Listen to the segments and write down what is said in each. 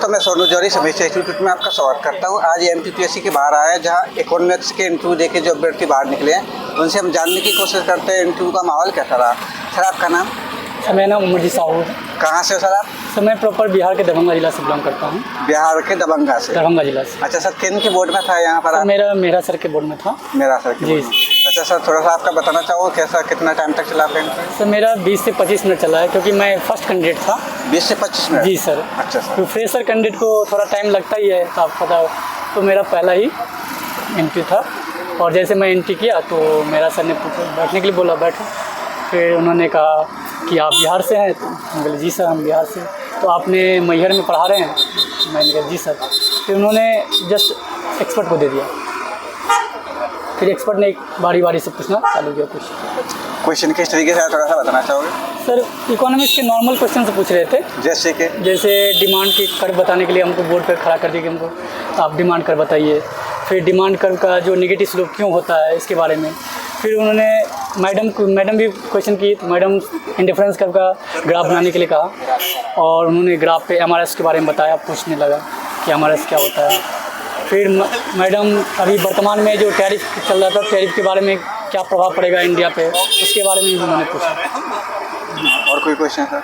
दोस्तों, मैं सोनू जौहरी समीक्षा इंस्टीट्यूट में आपका स्वागत करता हूं। आज एमपीपीएससी के बाहर आया है, जहां इकोनॉमिक्स के इंटरव्यू देके जो अभ्यर्थी बाहर निकले हैं उनसे हम जानने की कोशिश करते हैं इंटरव्यू का माहौल कैसा रहा। सर, आपका नाम? सर, मेरा नाम उमर जी साहू है। कहाँ से हो सर आप? सर, मैं प्रॉपर बिहार के दरभंगा जिला से बिलोंग करता हूँ। बिहार के दरभंगा से? दरभंगा जिला से। अच्छा सर, किन के बोर्ड में था यहाँ पर? मेरा सर के बोर्ड में था। मेरा सर के जी। बोर्ड में। अच्छा सर, थोड़ा सा आपका बताना चाहो कैसा कितना टाइम तक चला आपका इंटरव्यू? सर, मेरा 20 से 25 मिनट चला है, क्योंकि मैं फर्स्ट कैंडिडेट था। 20 से 25 मिनट? जी सर। अच्छा सर। तो फ्रेशर कैंडिडेट को थोड़ा टाइम लगता ही है, तो आप पता हो। तो मेरा पहला ही एंट्री था, और जैसे मैं एंट्री किया तो मेरा सर ने पूछा, बैठने के लिए बोला, बैठो। फिर उन्होंने कहा कि आप बिहार से हैं? तो मैं बोले जी सर, हम बिहार से। तो आपने मैहर में पढ़ा रहे हैं? मैंने कहा जी सर। फिर उन्होंने जस्ट एक्सपर्ट को दे दिया। फिर एक्सपर्ट ने बारी बारी से पूछना चालू किया क्वेश्चन किस तरीके से थोड़ा सा बताना चाहोगे? सर, इकोनॉमिक्स के नॉर्मल क्वेश्चन से पूछ रहे थे। जैसे डिमांड की कर्व बताने के लिए हमको बोर्ड पर खड़ा कर दिया कि हमको आप डिमांड कर्व बताइए। फिर डिमांड कर्व का जो नेगेटिव स्लोप क्यों होता है इसके बारे में। फिर उन्होंने मैडम भी क्वेश्चन की, तो मैडम इंडिफरेंस कर्व का ग्राफ बनाने के लिए कहा, और उन्होंने ग्राफ पे एमआरएस के बारे में बताया, पूछने लगा कि एमआरएस क्या होता है। फिर मैडम अभी वर्तमान में जो टैरिफ चल रहा था, टैरिफ के बारे में क्या प्रभाव पड़ेगा इंडिया पे, उसके बारे में भी उन्होंने पूछा। और कोई क्वेश्चन सर?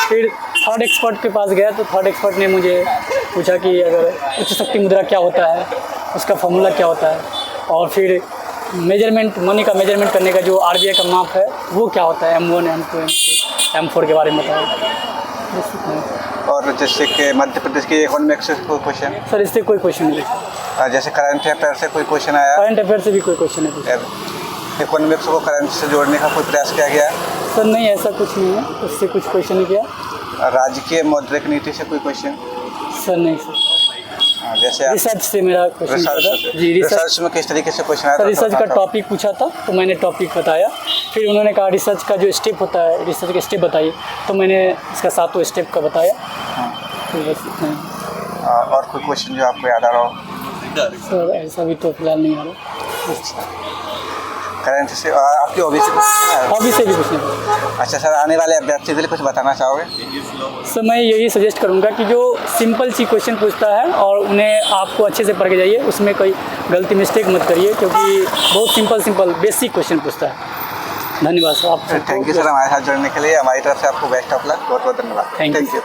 फिर थर्ड एक्सपर्ट के पास गया, तो थर्ड एक्सपर्ट ने मुझे पूछा कि अगर उच्च शक्ति मुद्रा क्या होता है, उसका फॉर्मूला क्या होता है, और फिर मेजरमेंट, मनी का मेजरमेंट करने का जो आरबीआई का माप है वो क्या होता है, M1, M2, M3, M4 के बारे में बताया। और जैसे कि मध्य प्रदेश की इकोनॉमिक्स से कोई क्वेश्चन? सर, इससे कोई क्वेश्चन नहीं। जैसे करंट अफेयर से कोई क्वेश्चन आया? करंट अफेयर से भी कोई क्वेश्चन नहीं। इकोनॉमिक्स को करंट से जोड़ने का कोई प्रयास किया गया? सर नहीं, ऐसा कुछ नहीं है, उससे कुछ क्वेश्चन नहीं किया। राजकीय मौद्रिक नीति से कोई क्वेश्चन? सर नहीं सर। जैसे रिसर्च से मेरा क्वेश्चन था जी। रिसर्च में किस तरीके से क्वेश्चन आया? सर, रिसर्च का टॉपिक पूछा था, तो मैंने टॉपिक बताया। फिर उन्होंने कहा रिसर्च का जो स्टेप होता है, रिसर्च के स्टेप बताइए, तो मैंने इसका 7वां स्टेप का बताया। तो बस इतना। और कोई क्वेश्चन जो आपको याद आ रहा हो? सर, ऐसा भी तो फिलहाल नहीं आ रहा। करंट से आपकी हॉबी से कुछ? हॉबी से भी कुछ नहीं। अच्छा सर, आने वाले अभ्यर्थी के लिए कुछ बताना चाहोगे? सर, मैं यही सजेस्ट करूंगा कि जो सिंपल सी क्वेश्चन पूछता है और उन्हें आपको अच्छे से पढ़ के जाइए, उसमें कोई गलती मिस्टेक मत करिए, क्योंकि बहुत सिंपल बेसिक क्वेश्चन पूछता है। धन्यवाद सर। आप थैंक यू सर, हमारे साथ जुड़ने के लिए। हमारी तरफ से आपको बेस्ट ऑफ लक। बहुत बहुत धन्यवाद। Thank you.